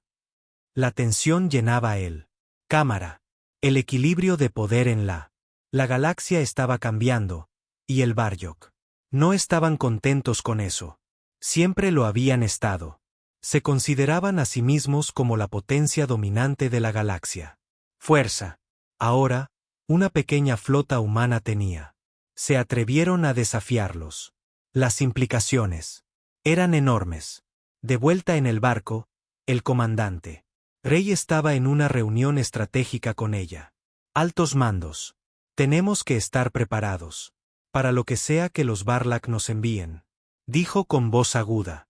S1: La tensión llenaba el cámara. El equilibrio de poder en la galaxia estaba cambiando, y el Barlock No estaban contentos con eso. Siempre lo habían estado. Se consideraban a sí mismos como la potencia dominante de la galaxia. Fuerza. Ahora, una pequeña flota humana tenía. Se atrevieron a desafiarlos. Las implicaciones eran enormes. De vuelta en el barco, el comandante Rey estaba en una reunión estratégica con ella. Altos mandos. Tenemos que estar preparados para lo que sea que los Barlack nos envíen, dijo con voz aguda.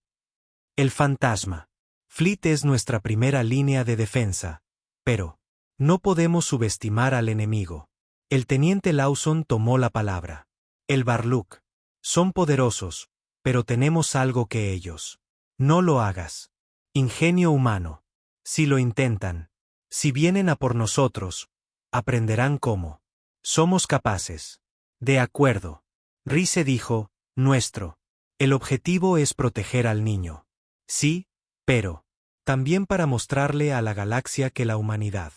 S1: El fantasma. Fleet es nuestra primera línea de defensa, pero no podemos subestimar al enemigo. El teniente Lawson tomó la palabra. El Barlook. Son poderosos, pero tenemos algo que ellos. No lo hagas. Ingenio humano. Si lo intentan, si vienen a por nosotros, aprenderán cómo. Somos capaces. De acuerdo. Rice dijo, nuestro. El objetivo es proteger al niño. Sí, pero también para mostrarle a la galaxia que la humanidad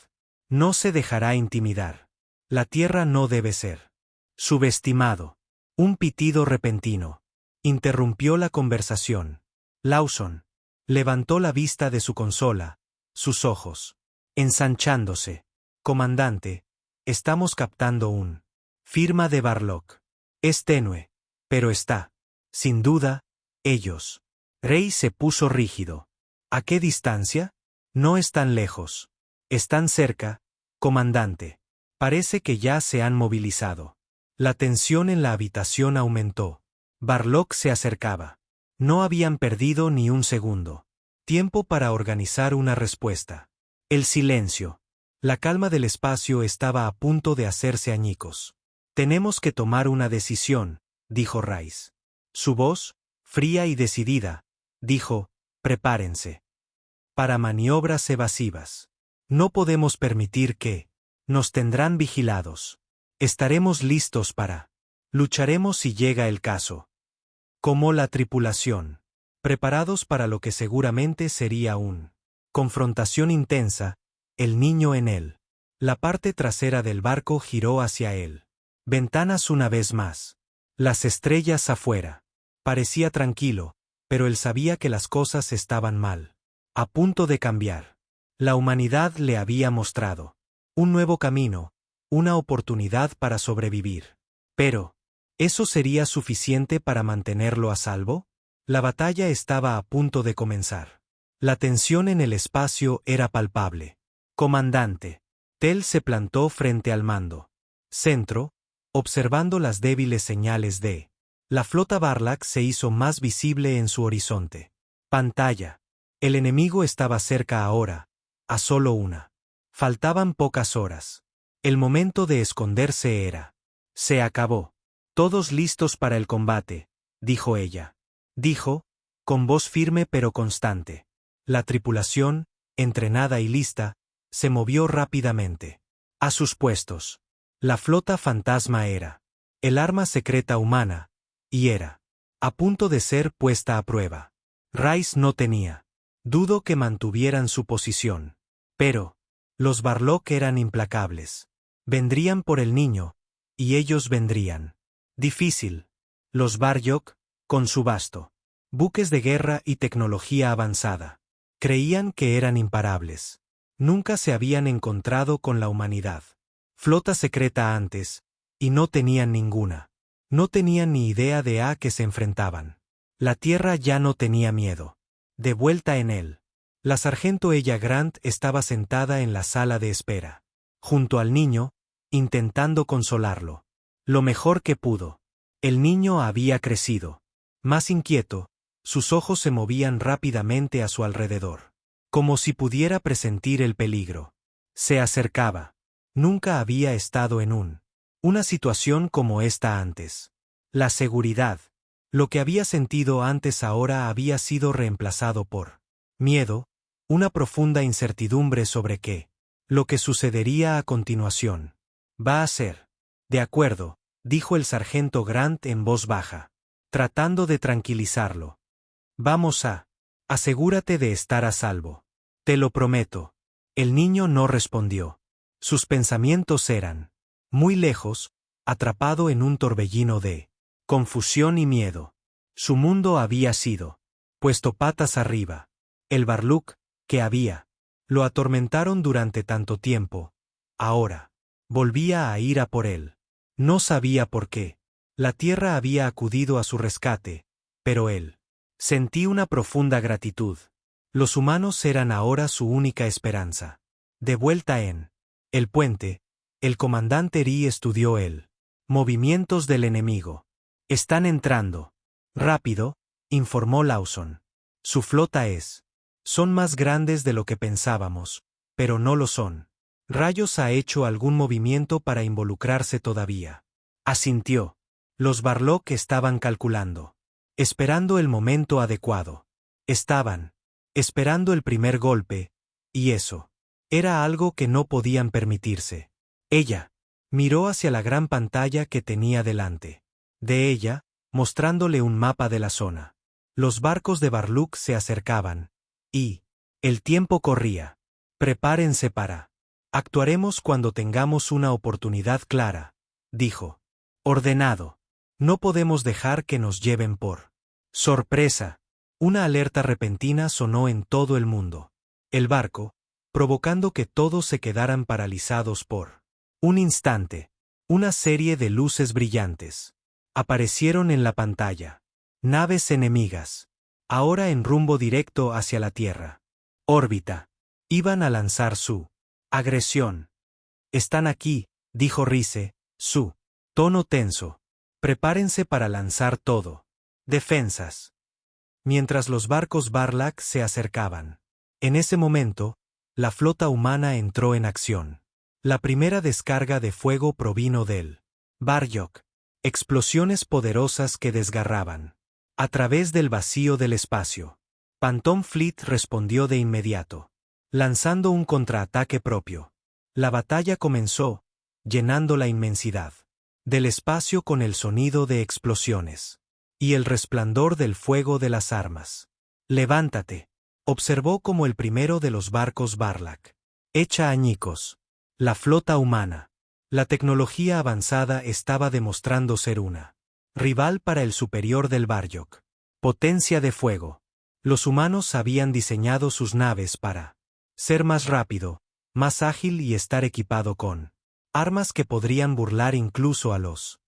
S1: no se dejará intimidar. La Tierra no debe ser subestimado. Un pitido repentino interrumpió la conversación. Lawson levantó la vista de su consola, sus ojos ensanchándose. Comandante, estamos captando un firma de Barlock. Es tenue, pero está. Sin duda, ellos. Rey se puso rígido. ¿A qué distancia? No están lejos. Están cerca, comandante. Parece que ya se han movilizado. La tensión en la habitación aumentó. Barlock se acercaba. No habían perdido ni un segundo. Tiempo para organizar una respuesta. El silencio. La calma del espacio estaba a punto de hacerse añicos. Tenemos que tomar una decisión, dijo Rice. Su voz, fría y decidida, dijo, prepárense para maniobras evasivas. No podemos permitir que nos tendrán vigilados. Estaremos listos para. Lucharemos si llega el caso. Como la tripulación. Preparados para lo que seguramente sería una confrontación intensa, el niño en él. La parte trasera del barco giró hacia él. Ventanas una vez más. Las estrellas afuera. Parecía tranquilo, pero él sabía que las cosas estaban mal. A punto de cambiar. La humanidad le había mostrado un nuevo camino, una oportunidad para sobrevivir. Pero, ¿eso sería suficiente para mantenerlo a salvo? La batalla estaba a punto de comenzar. La tensión en el espacio era palpable. Comandante. Tell se plantó frente al mando centro, observando las débiles señales de la flota Barlack se hizo más visible en su horizonte. Pantalla. El enemigo estaba cerca ahora, a solo una. Faltaban pocas horas. El momento de esconderse era. Se acabó. Todos listos para el combate, dijo ella. Dijo, con voz firme pero constante. La tripulación, entrenada y lista, se movió rápidamente. A sus puestos. La flota fantasma era el arma secreta humana, y era a punto de ser puesta a prueba. Rice no tenía. Dudo que mantuvieran su posición. Pero los Barlock eran implacables. Vendrían por el niño, y ellos vendrían. Difícil. Los Barlock, con su vasto buques de guerra y tecnología avanzada, creían que eran imparables. Nunca se habían encontrado con la humanidad. Flota secreta antes, y no tenían ninguna. No tenían ni idea de a qué se enfrentaban. La Tierra ya no tenía miedo. De vuelta en él. La sargento Ella Grant estaba sentada en la sala de espera, junto al niño, intentando consolarlo. Lo mejor que pudo. El niño había crecido. Más inquieto, sus ojos se movían rápidamente a su alrededor, como si pudiera presentir el peligro. Se acercaba. Nunca había estado en una situación como esta antes. La seguridad. Lo que había sentido antes ahora había sido reemplazado por miedo, una profunda incertidumbre sobre qué. Lo que sucedería a continuación. Va a ser. De acuerdo, dijo el sargento Grant en voz baja, tratando de tranquilizarlo. Vamos a. Asegúrate de estar a salvo. Te lo prometo. El niño no respondió. Sus pensamientos eran muy lejos, atrapado en un torbellino de confusión y miedo. Su mundo había sido puesto patas arriba. El Barluk, que lo atormentaron durante tanto tiempo, ahora volvía a ir a por él. No sabía por qué. La tierra había acudido a su rescate, pero él sentí una profunda gratitud. Los humanos eran ahora su única esperanza. De vuelta en el puente, el comandante Ri estudió el movimientos del enemigo. Están entrando. Rápido, informó Lawson. Su flota son más grandes de lo que pensábamos, pero no lo son. Rayos ha hecho algún movimiento para involucrarse todavía. Asintió. Los Barlock estaban calculando. Esperando el momento adecuado. Estaban esperando el primer golpe, y eso era algo que no podían permitirse. Ella miró hacia la gran pantalla que tenía delante de ella, mostrándole un mapa de la zona. Los barcos de Barluk se acercaban, y el tiempo corría. Prepárense para. Actuaremos cuando tengamos una oportunidad clara, dijo. Ordenado. No podemos dejar que nos lleven por sorpresa. Una alerta repentina sonó en todo el mundo. El barco, provocando que todos se quedaran paralizados por un instante. Una serie de luces brillantes aparecieron en la pantalla. Naves enemigas. Ahora en rumbo directo hacia la Tierra. Órbita. Iban a lanzar su agresión. Están aquí, dijo Rice, su tono tenso. Prepárense para lanzar todo. Defensas. Mientras los barcos Barlak se acercaban. En ese momento, la flota humana entró en acción. La primera descarga de fuego provino del Baryok. Explosiones poderosas que desgarraban a través del vacío del espacio. Phantom Fleet respondió de inmediato, lanzando un contraataque propio. La batalla comenzó, llenando la inmensidad del espacio con el sonido de explosiones y el resplandor del fuego de las armas. Levántate, observó como el primero de los barcos Barlak echa añicos. La flota humana. La tecnología avanzada estaba demostrando ser una rival para el superior del Baryok. Potencia de fuego. Los humanos habían diseñado sus naves para ser más rápido, más ágil y estar equipado con armas que podrían burlar incluso a los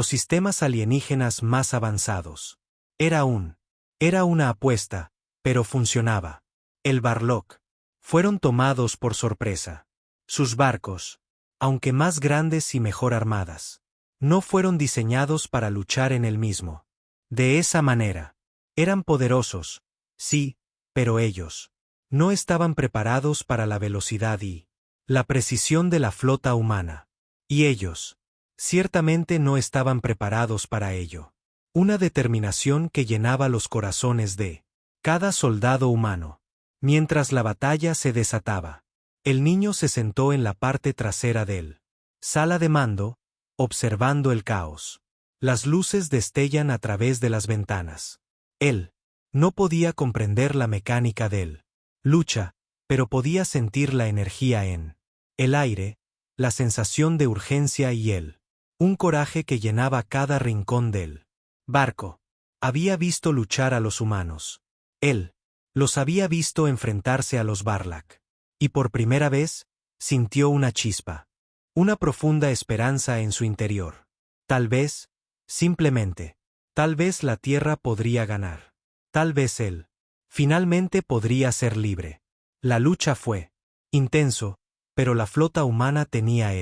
S1: sistemas alienígenas más avanzados. Era una apuesta, pero funcionaba. El Barlok fueron tomados por sorpresa. Sus barcos, aunque más grandes y mejor armadas, no fueron diseñados para luchar en el mismo. De esa manera, eran poderosos, sí, pero ellos no estaban preparados para la velocidad y la precisión de la flota humana. Y ellos, ciertamente no estaban preparados para ello. Una determinación que llenaba los corazones de cada soldado humano. Mientras la batalla se desataba, el niño se sentó en la parte trasera del sala de mando, observando el caos. Las luces destellan a través de las ventanas. Él no podía comprender la mecánica del lucha, pero podía sentir la energía en el aire, la sensación de urgencia y un coraje que llenaba cada rincón del barco. Había visto luchar a los humanos. Él los había visto enfrentarse a los Barlak. Y por primera vez, sintió una chispa. Una profunda esperanza en su interior. Tal vez, simplemente, tal vez la Tierra podría ganar. Tal vez él, finalmente podría ser libre. La lucha fue intenso, pero la flota humana tenía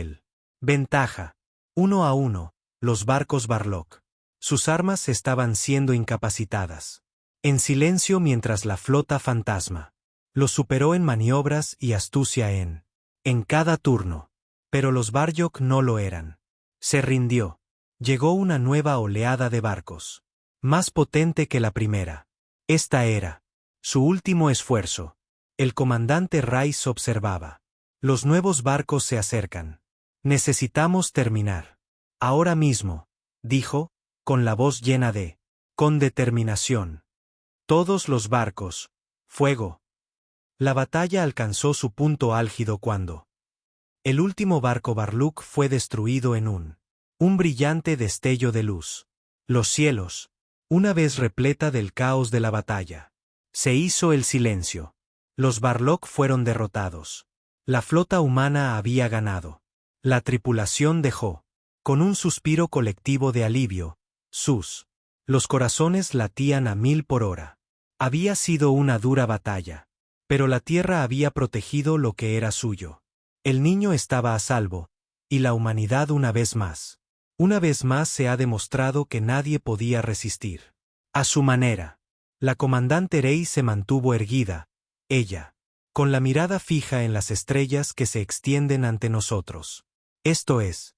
S1: ventaja. 1-1, los barcos Barlok. Sus armas estaban siendo incapacitadas. En silencio mientras la flota fantasma los superó en maniobras y astucia en cada turno. Pero los Baryok no lo eran. Se rindió. Llegó una nueva oleada de barcos. Más potente que la primera. Esta era su último esfuerzo. El comandante Rice observaba. Los nuevos barcos se acercan. Necesitamos terminar. Ahora mismo, dijo, con la voz llena con determinación. Todos los barcos. Fuego. La batalla alcanzó su punto álgido cuando el último barco Barluk fue destruido en un brillante destello de luz. Los cielos, una vez repleta del caos de la batalla. Se hizo el silencio. Los Barlock fueron derrotados. La flota humana había ganado. La tripulación dejó. Con un suspiro colectivo de alivio, los corazones latían a 1000 por hora. Había sido una dura batalla. Pero la tierra había protegido lo que era suyo. El niño estaba a salvo, y la humanidad una vez más. Una vez más se ha demostrado que nadie podía resistir. A su manera. La comandante Rey se mantuvo erguida, ella, con la mirada fija en las estrellas que se extienden ante nosotros. Esto es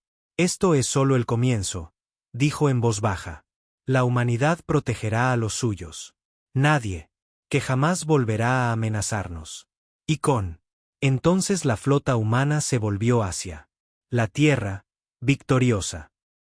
S1: solo el comienzo, dijo en voz baja. La humanidad protegerá a los suyos. Nadie, que jamás volverá a amenazarnos. Entonces la flota humana se volvió hacia la tierra, victoriosa.